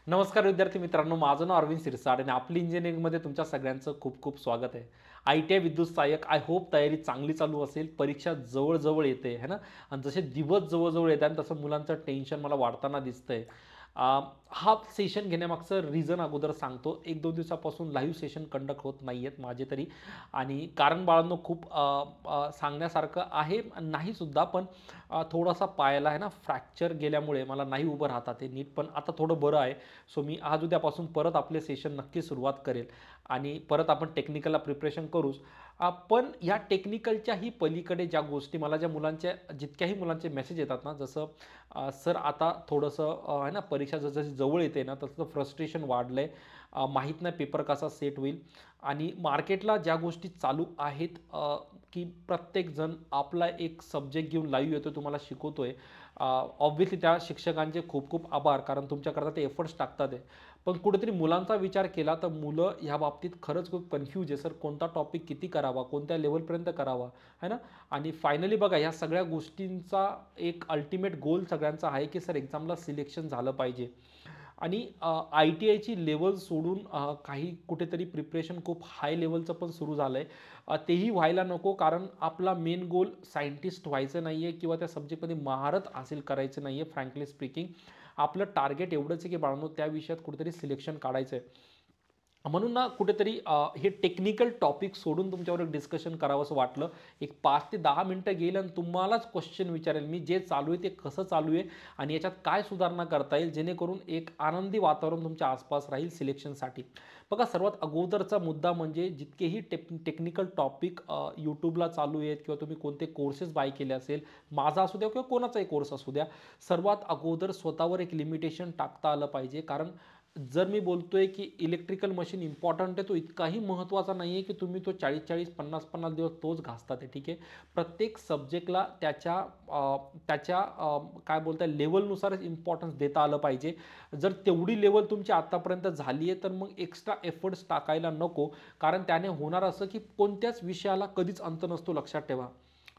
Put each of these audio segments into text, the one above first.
नमस्कार विद्यार्थी मित्रांनो, माझं नाव अरविंद सिरसाड आणि आपली इंजिनिअरिंगमध्ये तुमच्या सगळ्यांचं खूप खूप स्वागत आहे. ITI विद्युत सहाय्यक आय होप तयारी चांगली चालू असेल. परीक्षा जवळ-जवळ येते आहे ना आणि जसे दिवस जवळ-जवळ येत आहेत तसं मुलांचं टेन्शन मला वाढताना दिसतंय. हा सेशन घेण्यामागचं रिझन अगोदर सांगतो. 1-2 दिवसापासून लाईव्ह सेशन कंडक्ट होत नाही आहेत माझे तरी आणि कारण बाळांनो खूप सांगण्यासारखं आहे नाहीसुद्धा पण थोडासा पायाला आहे ना फ्रॅक्चर गेल्यामुळे मला नाही उभं राहता ते नीट पण आता थोडं बरं आहे. सो मी आज उद्यापासून परत आपले सेशन नक्की सुरुवात करेल आणि परत आपण टेक्निकलला प्रिपरेशन करूच. पण या टेक्निकलच्याही पलीकडे ज्या गोष्टी मला ज्या मुलांच्या जितक्याही मुलांचे मेसेज येतात ना जसं सर आता थोडंसं आहे ना परीक्षा जसं जवळ येते ना तसं फ्रस्ट्रेशन वाढलं आहे. माहीत नाही पेपर कसा सेट होईल आणि मार्केटला ज्या गोष्टी चालू आहेत की प्रत्येकजण आपला एक सब्जेक्ट घेऊन लाईव्ह येतो तुम्हाला शिकवतोय. ऑब्व्हियसली त्या शिक्षकांचे खूप खूप आभार कारण तुमच्याकरता ते एफर्ट्स टाकतात आहे. पण कुठेतरी मुलांचा विचार केला तर मुलं ह्या बाबतीत खरंच खूप कन्फ्यूज आहे. सर कोणता टॉपिक किती करावा, कोणत्या लेव्हलपर्यंत करावा, है ना? आणि फायनली बघा ह्या सगळ्या गोष्टींचा एक अल्टिमेट गोल सगळ्यांचा आहे की सर एक्झामला सिलेक्शन झालं पाहिजे. आणि ITIची लेवल सोडून काही कुठेतरी प्रिपरेशन खूप हाय लेवलचं पण सुरू झालं आहे. तेही व्हायला नको कारण आपला मेन गोल सायंटिस्ट व्हायचं नाही आहे किंवा त्या सब्जेक्टमध्ये महारत हासिल करायचं नाही आहे फ्रँकली स्पीकिंग. आपलं टार्गेट एवढंच आहे की बाळांनो त्या विषयात कुठेतरी सिलेक्शन काढायचं आहे. म्हणून ना कुठेतरी हे टेक्निकल टॉपिक सोडून तुमच्यावर एक डिस्कशन करावंसं वाटलं. एक 5 ते 10 मिनिटं गेलं आणि तुम्हालाच क्वेश्चन विचारेल मी जे चालू आहे ते कसं चालू आहे आणि याच्यात काय सुधारणा करता येईल जेणेकरून एक आनंदी वातावरण तुमच्या आसपास राहील सिलेक्शनसाठी. बघा सर्वात अगोदरचा मुद्दा म्हणजे जितकेही टेक्निकल टॉपिक यूट्यूबला चालू आहेत किंवा तुम्ही कोणते कोर्सेस बाय केले असेल, माझा असू द्या किंवा कोणाचाही कोर्स असू द्या, सर्वात अगोदर स्वतःवर एक लिमिटेशन टाकता आलं पाहिजे. कारण जर मी बोलतोय की इलेक्ट्रिकल मशीन इम्पॉर्टंट आहे तो इतकाही महत्त्वाचा नाही आहे की तुम्ही तो 40-40, 50-50 दिवस तोच घासता आहे, ठीक आहे. प्रत्येक सब्जेक्टला त्याच्या काय बोलताय लेवलनुसारच इम्पॉर्टन्स देता आलं पाहिजे. जर तेवढी लेवल तुमची आत्तापर्यंत झाली आहे तर मग एक्स्ट्रा एफर्ट्स टाकायला नको. कारण त्याने होणार असं की कोणत्याच विषयाला कधीच अंत नसतो लक्षात ठेवा.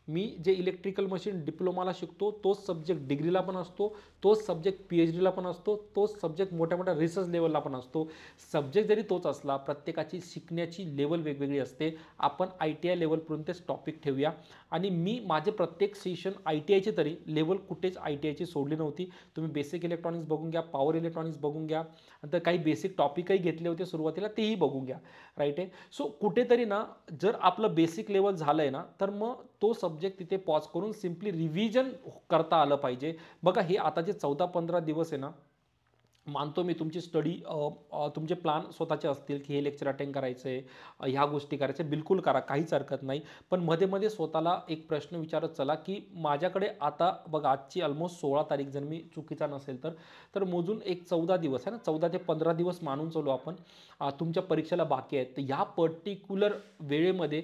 मी जे इलेक्ट्रिकल मशीन डिप्लोमाला शिकतो तोच सब्जेक्ट डिग्रीला पण असतो, तोच सब्जेक्ट PhDला पण असतो, तोच सब्जेक्ट मोठ्या मोठ्या रिसर्च लेवलला पण असतो. सब्जेक्ट जरी तोच असला प्रत्येकाची शिकण्याची लेवल वेगवेगळी असते. आपण ITI लेवलपर्यंतच टॉपिक ठेवूया आणि मी माझे प्रत्येक सेशन ITIचे तरी लेवल कुठेच ITIची सोडली नव्हती. तुम्ही बेसिक इलेक्ट्रॉनिक्स बघून घ्या, पॉवर इलेक्ट्रॉनिक्स बघून घ्या, नंतर काही बेसिक टॉपिकही घेतले होते सुरुवातीला तेही बघून घ्या. राईट आहे. सो कुठेतरी ना जर आपलं बेसिक लेवल झालंय ना तर मग तो सब्जेक्ट तिथे पॉज करून सिम्पली रिव्हिजन करता आलं पाहिजे. बघा हे आता जे 14-15 दिवस आहे ना, मानतो मी तुमची स्टडी तुमचे प्लॅन स्वतःचे असतील की हे लेक्चर अटेंड करायचं आहे, ह्या गोष्टी करायच्या बिलकुल करा, काहीच हरकत नाही. पण मध्ये-मध्ये स्वतःला एक प्रश्न विचारत चला की माझ्याकडे आता बघा आजची ऑलमोस्ट 16 तारीख जर मी चुकीचा नसेल तर मोजून एक 14 दिवस आहे ना, 14 ते 15 दिवस मानून चालू आपण. तुमच्या परीक्षेला बाकी आहेत. तर ह्या पर्टिक्युलर वेळेमध्ये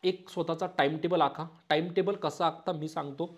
एक स्वतःचा टाईम टेबल आखा. टाईम टेबल कसा आखता मी सांगतो.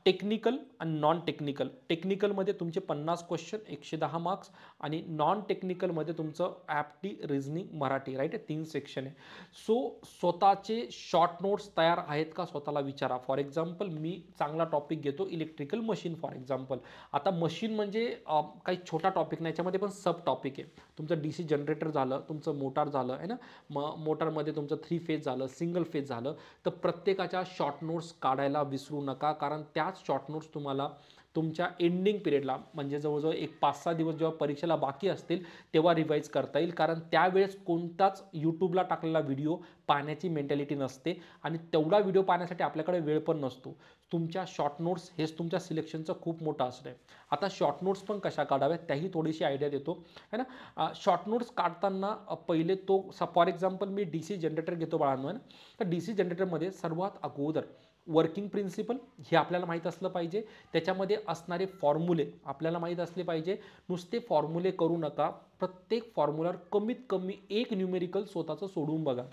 टेक्निकल आणि नॉन टेक्निकल. टेक्निकलमध्ये तुमचे 50 क्वेश्चन 110 मार्क्स आणि नॉन टेक्निकलमध्ये तुमचं ॲप्टी, रिझनिंग, मराठी राईट 3 सेक्शन आहे. सो स्वतःचे शॉर्ट नोट्स तयार आहेत का स्वतःला विचारा. फॉर एक्झाम्पल मी चांगला टॉपिक घेतो इलेक्ट्रिकल मशीन फॉर एक्झाम्पल. आता मशीन म्हणजे काही छोटा टॉपिक नाही, याच्यामध्ये पण सब टॉपिक आहे. तुमचं DC जनरेटर झालं, तुमचं मोटार झालं आहे ना, मग मोटारमध्ये तुमचं 3 फेज झालं, सिंगल फेज झालं. तर प्रत्येकाच्या शॉर्ट नोट्स काढायला विसरू नका कारण त्याच शॉर्ट नोट्स तुम्हाला तुमच्या एंडिंग पिरियडला म्हणजे जवळजवळ एक 5-6 दिवस जेव्हा परीक्षेला बाकी असतील तेव्हा रिवाईज करता येईल. कारण त्यावेळेस कोणताच यूट्यूबला टाकलेला व्हिडिओ पाहण्याची मेंटॅलिटी नसते आणि तेवढा व्हिडिओ पाहण्यासाठी आपल्याकडे वेळ पण नसतो. तुमच्या शॉर्ट नोट्स हेच तुमच्या सिलेक्शनचं खूप मोठं असतं आहे. आता शॉर्ट नोट्स पण कशा काढाव्यात त्याही थोडीशी आयडिया देतो है ना. शॉर्ट नोट्स काढताना पहिले तो for example me DC generator घेतो बाळांनो आहे ना. तर DC जनरेटरमध्ये सर्वात अगोदर वर्किंग प्रिन्सिपल हे आपल्याला माहीत असलं पाहिजे. त्याच्यामध्ये असणारे फॉर्म्युले आपल्याला माहीत असले पाहिजे. नुसते फॉर्म्युले करू नका. प्रत्येक फॉर्म्युलावर कमीत कमी एक न्यूमेरिकल स्वतःचं सोडवून बघा.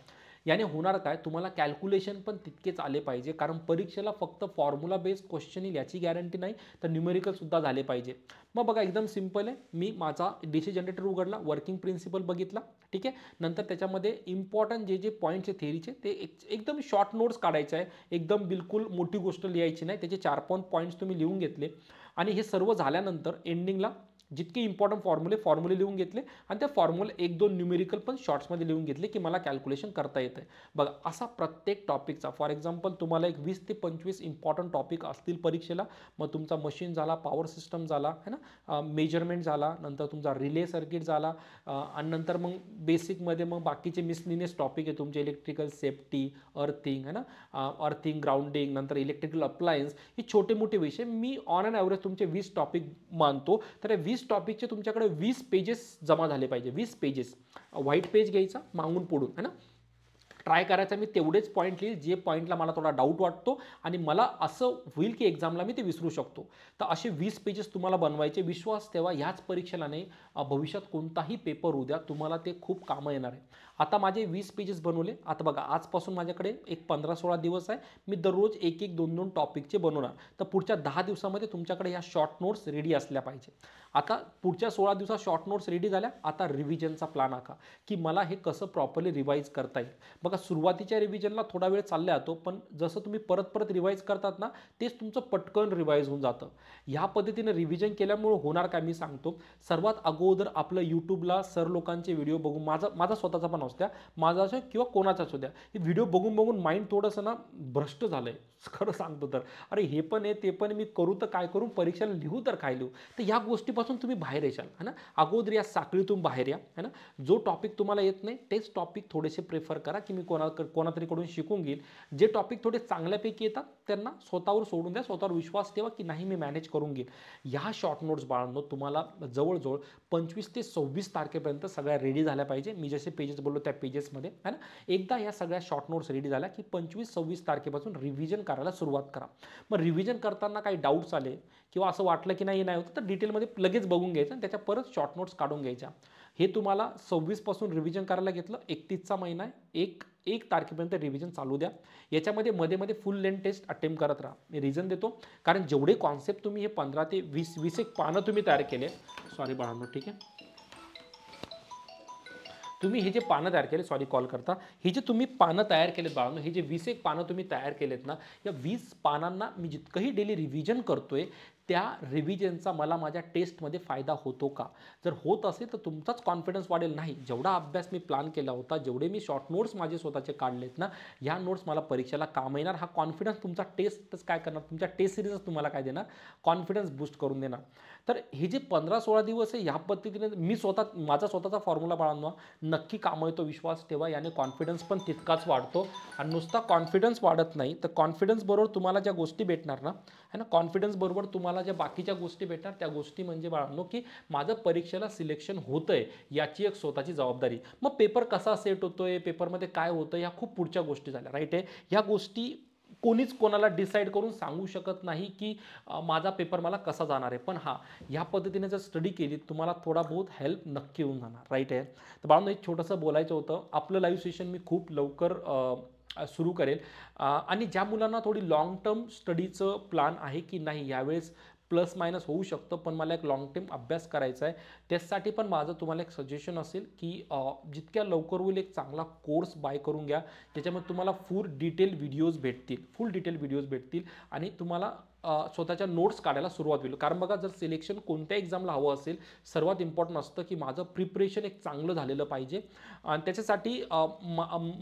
याने होणार काय तुम्हाला कॅल्क्युलेशन पण तितकेच आले पाहिजे कारण परीक्षेला फक्त फॉर्म्युला बेस्ड क्वेश्चन येईल याची गॅरंटी नाही तर न्यूमेरिकल सुद्धा झाले पाहिजे. मग बघा एकदम सिंपल आहे. मी माझा DC जनरेटर उघडला, वर्किंग प्रिन्सिपल बघितला, ठीक आहे. नंतर त्याच्यामध्ये इम्पॉर्टंट जे पॉईंट्स आहे थेरीचे ते एकदम शॉर्ट नोट्स काढायचे आहे. एकदम बिलकुल मोठी गोष्ट लिहायची नाही. त्याचे 4-5 पॉईंट्स तुम्ही लिहून घेतले आणि हे सर्व झाल्यानंतर एंडिंगला जितके इम्पॉर्टंट फॉर्म्युले लिहून घेतले आणि त्या फॉर्म्युले 1-2 न्यूमेरिकल पण शॉर्ट्समध्ये लिहून घेतले की मला कॅल्क्युलेशन करता येतं. बघा असा प्रत्येक टॉपिकचा फॉर एक्झाम्पल तुम्हाला एक 20 ते 25 इम्पॉर्टंट टॉपिक असतील परीक्षेला. मग तुमचा मशीन झाला, पॉवर सिस्टम झाला है ना, मेजरमेंट झाला, नंतर तुमचा रिले सर्किट झाला, आणि नंतर मग बेसिकमध्ये मग बाकीचे मिसलिनियस टॉपिक आहे तुमचे इलेक्ट्रिकल सेफ्टी, अर्थिंग है ना, अर्थिंग, ग्राउंडिंग, नंतर इलेक्ट्रिकल अप्लायन्स, हे छोटे मोठे विषय मी ऑन अँड ॲव्हरेज तुमचे 20 टॉपिक मानतो. तर 20 टॉपिकचे तुमच्याकडे 20 पेजेस जमा झाले पाहिजे. 20 पेजेस व्हाईट पेज घ्यायचा मागून पुढून है ना, ट्राय करायचा मी तेवढेच पॉईंट लिहिल जे पॉईंटला मला थोडा डाऊट वाटतो आणि मला असं होईल की एक्झामला मी ते विसरू शकतो. तर असे 20 पेजेस तुम्हाला बनवायचे. विश्वास ठेवा ह्याच परीक्षेला नाही, भविष्यात कोणताही पेपर होऊ द्या तुम्हाला ते खूप कामं येणार आहे. आता माझे 20 पेजेस बनवले. आता बघा आजपासून माझ्याकडे एक 15-16 दिवस आहे. मी दररोज 1-1, 2-2 टॉपिकचे बनवणार. तर पुढच्या 10 दिवसामध्ये तुमच्याकडे ह्या शॉर्ट नोट्स रेडी असल्या पाहिजे. आता पुढच्या 16 दिवसात शॉर्ट नोट्स रेडी झाल्या. आता रिव्हिजनचा प्लॅन आखा की मला हे कसं प्रॉपरली रिवाईज करता येईल. बघा सुरुवातीच्या रिव्हिजनला थोडा वेळ चालला जातो, पण जसं तुम्ही परत परत रिवाईज करतात ना तेच तुमचं पटकन रिवाईज होऊन जातं. ह्या पद्धतीने रिव्हिजन केल्यामुळे होणार काय मी सांगतो. सर्वात अगोदर आपलं यूट्यूबला सर लोकांचे व्हिडिओ बघून, माझा स्वतःचा पण असू द्या, माझा असो किंवा कोणाचाच असू द्या, हे व्हिडिओ बघून बघून माइंड थोडंसं ना भ्रष्ट झालंय खरं सांगतो तर. अरे हे पण आहे ते पण मी करू तर काय करू, परीक्षेला लिहू तर काय लिहू. तर ह्या गोष्टीपासून तुम्ही बाहेर येशाल है ना. अगोदर या साखळीतून बाहेर या है ना. जो टॉपिक तुम्हाला येत नाही तेच टॉपिक थोडेसे प्रेफर करा की मी कोणातरीकडून शिकून घेईल. जे टॉपिक थोडे चांगल्यापैकी येतात त्यांना स्वतःवर सोडून द्या. स्वतःवर विश्वास ठेवा की नाही मी मॅनेज करून घेईल. ह्या शॉर्ट नोट्स बाळांनो तुम्हाला जवळजवळ 25 ते 26 तारखेपर्यंत सगळ्या रेडी झाल्या पाहिजे. मी जसे पेजेस बोललो त्या पेजेसमध्ये है ना. एकदा या सगळ्या शॉर्ट नोट्स रेडी झाल्या की 25-26 तारखेपासून रिव्हिजन करायला सुरुवात करा. मग रिव्हिजन करताना काही डाऊट्स आले किंवा असं वाटलं की नाही होतं तर डिटेलमध्ये लगेच बघून घ्यायचं आणि त्याच्या परत शॉर्ट नोट्स काढून घ्यायच्या. हे तुम्हाला 26 पासून रिव्हिजन करायला घेतलं, 31चा महिना आहे, 1 तारखेपर्यंत रिव्हिजन चालू द्या. याच्यामध्ये मध्ये फुल लेंथ टेस्ट अटेम्प्ट करत राहा. मी रिझन देतो कारण जेवढे कॉन्सेप्ट तुम्ही हे 15 ते 20 एक पानं तुम्ही तयार केले, सॉरी बाळांनो ठीक आहे, तुम्ही हे जे पानं तयार केले, सॉरी कॉल करता, हे जे तुम्ही पानं तयार केलेत बाळांनो, हे जे 20 एक पानं तुम्ही तयार केलेत ना, या 20 पानांना मी जितकंही डेली रिव्हिजन करतोय त्या रिव्हिजनचा मला माझ्या टेस्टमध्ये फायदा होतो का. जर होत असेल तर तुमचाच कॉन्फिडन्स वाढेल. नाही जेवढा अभ्यास मी प्लॅन केला होता, जेवढे मी शॉर्ट नोट्स माझे स्वतःचे काढलेत ना, ह्या नोट्स मला परीक्षेला काम येणार. हा कॉन्फिडन्स तुमचा टेस्टच काय करणार, तुमच्या टेस्ट सिरीजच तुम्हाला काय देणार, कॉन्फिडन्स बूस्ट करून देणार. तर हे जे 15-16 दिवस आहे ह्या पद्धतीने मी माझा स्वतःचा फॉर्म्युला बाळांनो नक्की काम येतो. विश्वास ठेवा, याने कॉन्फिडन्स पण तितकाच वाढतो. आणि नुसता कॉन्फिडन्स वाढत नाही तर कॉन्फिडन्स बरोबर तुम्हाला ज्या गोष्टी भेटणार ना है ना, कॉन्फिडन्स बरोबर तुम्हाला ज्या बाकीच्या गोष्टी भेटणार त्या गोष्टी म्हणजे बाळांनो की माझं परीक्षेला सिलेक्शन होतंय याची एक स्वतःची जबाबदारी. मग पेपर कसा सेट होतोय, पेपरमध्ये काय होतं, ह्या खूप पुढच्या गोष्टी झाल्या राईट आहे. ह्या गोष्टी कोणीच कोणाला डिसाईड करून सांगू शकत नाही की माझा पेपर मला कसा जाणार आहे. पण हां, ह्या पद्धतीने जर स्टडी केली तुम्हाला थोडा बहुत हेल्प नक्की होऊन जाणार राईट आहे. तर बाळांनो एक छोटंसं बोलायचं होतं. आपलं लाईव्ह सेशन मी खूप लवकर सुरू करेल आणि ज्या मुलांना थोडी लाँग टर्म स्टडीचं प्लॅन आहे की नाही यावेळेस प्लस मायनस होऊ शकतं पण मला एक लाँग टर्म अभ्यास करायचा आहे, त्यासाठी पण माझं तुम्हाला एक सजेशन असेल की जितक्या लवकर होईल एक चांगला कोर्स बाय करून घ्या. ज्याच्यामध्ये तुम्हाला फुल डिटेल व्हिडिओज भेटतील आणि तुम्हाला स्वतःच्या नोट्स काढायला सुरुवात होईल. कारण बघा जर सिलेक्शन कोणत्या एक्झामला हवं असेल सर्वात इम्पॉर्टंट असतं की माझं प्रिपरेशन एक चांगलं झालेलं पाहिजे. आणि त्याच्यासाठी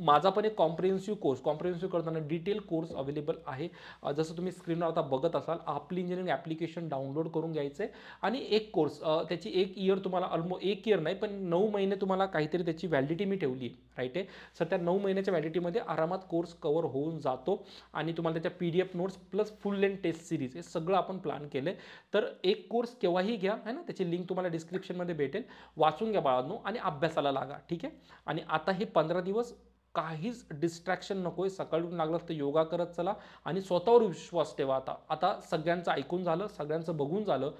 माझा पण एक कॉम्प्रिहेन्सिव्ह करताना डिटेल कोर्स अवेलेबल आहे. जसं तुम्ही स्क्रीनवर आता बघत असाल, आपली इंजिनिअरिंग ॲप्लिकेशन डाउनलोड करून घ्यायचं आहे आणि एक कोर्स त्याची 1 इयर तुम्हाला ऑलमोस्ट 1 इयर नाही पण 9 महिने तुम्हाला काहीतरी त्याची व्हॅलिडिटी मी ठेवली राईट आहे. सर त्या 9 महिन्याच्या व्हॅलिडिटीमध्ये आरामात कोर्स कव्हर होऊन जातो आणि तुम्हाला त्याच्या PDF notes plus full length test series हे सगळं आपण प्लॅन केलं आहे. तर एक कोर्स केव्हाही घ्या है ना, त्याची लिंक तुम्हाला डिस्क्रिप्शनमध्ये भेटेल. वाचून घ्या बाळांनो आणि अभ्यासाला लागा ठीक आहे. आणि आता हे 15 दिवस काहीच डिस्ट्रॅक्शन नको आहे. सकाळी उठून लागलं तर योगा करत चला आणि स्वतःवर विश्वास ठेवा. आता सगळ्यांचं ऐकून झालं, सगळ्यांचं बघून झालं.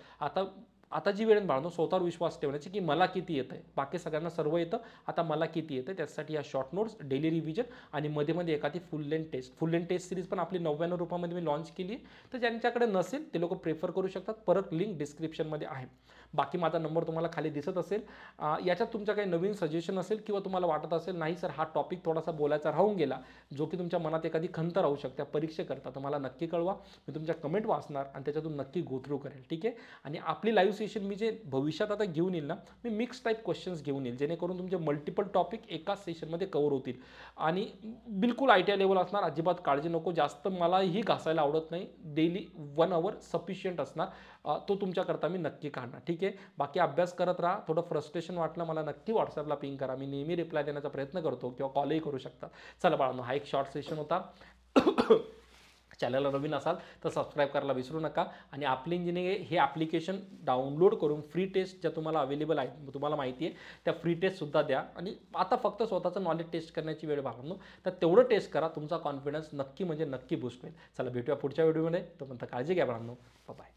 आता जी वेळ बाळांनो स्वतःवर विश्वास ठेवण्याची की मला किती येतं आहे. बाकी सगळ्यांना सर्व येतं, आता मला किती येतं. त्यासाठी या शॉर्ट नोट्स, डेली रिव्हिजन आणि मध्ये एखादी फुल लेंथ टेस्ट सिरीज पण आपली 99 रुपयामध्ये मी लॉन्च केली आहे. तर ज्यांच्याकडे नसेल ते लोक प्रेफर करू शकतात. परत लिंक डिस्क्रिप्शनमध्ये आहे. बाकी माझा नंबर तुम्हाला खाली दिसत असेल. याच्यात तुमच्या काही नवीन सजेशन असेल किंवा तुम्हाला वाटत असेल नाही सर हा टॉपिक थोडासा बोलायचा राहून गेला, जो की तुमच्या मनात एखादी खंत राहू शकते परीक्षेकरता, तर मला नक्की कळवा. मी तुमच्या कमेंट वाचणार आणि त्याच्यातून नक्की गो थ्रू करेल. ठीक आहे. आणि आपली लाईव्ह सेशन मी जे भविष्यात आता घेऊन येईल ना, मी मिक्स टाईप क्वेश्चन्स घेऊन येईल, जेणेकरून तुमचे मल्टिपल टॉपिक एकाच सेशनमध्ये कव्हर होतील आणि बिलकुल ITI लेवल असणार. अजिबात काळजी नको. जास्त मलाही घासायला आवडत नाही. डेली 1 आवर सफिशियंट असणार. तो तुमच्याकरता मी नक्की काढणार. ठीक आहे. बाकी अभ्यास करत राहा. थोडं फ्रस्ट्रेशन वाटलं मला नक्की व्हॉट्सअपला पिंग करा. मी नेहमी रिप्लाय देण्याचा प्रयत्न करतो किंवा कॉलही करू शकता. चला बाळांनो, हा एक शॉर्ट सेशन होता. चॅनलला नवीन असाल तर सबस्क्राईब करायला विसरू नका. आणि आपली इंजिनिअरिंग हे ॲप्लिकेशन डाउनलोड करून फ्री टेस्ट ज्या तुम्हाला अवेलेबल आहे, तुम्हाला माहिती आहे, त्या फ्री टेस्टसुद्धा द्या. आणि आता फक्त स्वतःचं नॉलेज टेस्ट करण्याची वेळ बाळांनो, तर तेवढं टेस्ट करा. तुमचा कॉन्फिडन्स नक्की म्हणजे नक्की बूस्ट होईल. चला भेटूया पुढच्या व्हिडिओमध्ये. तोपर्यंत काळजी घ्या बाळांनो. बाय.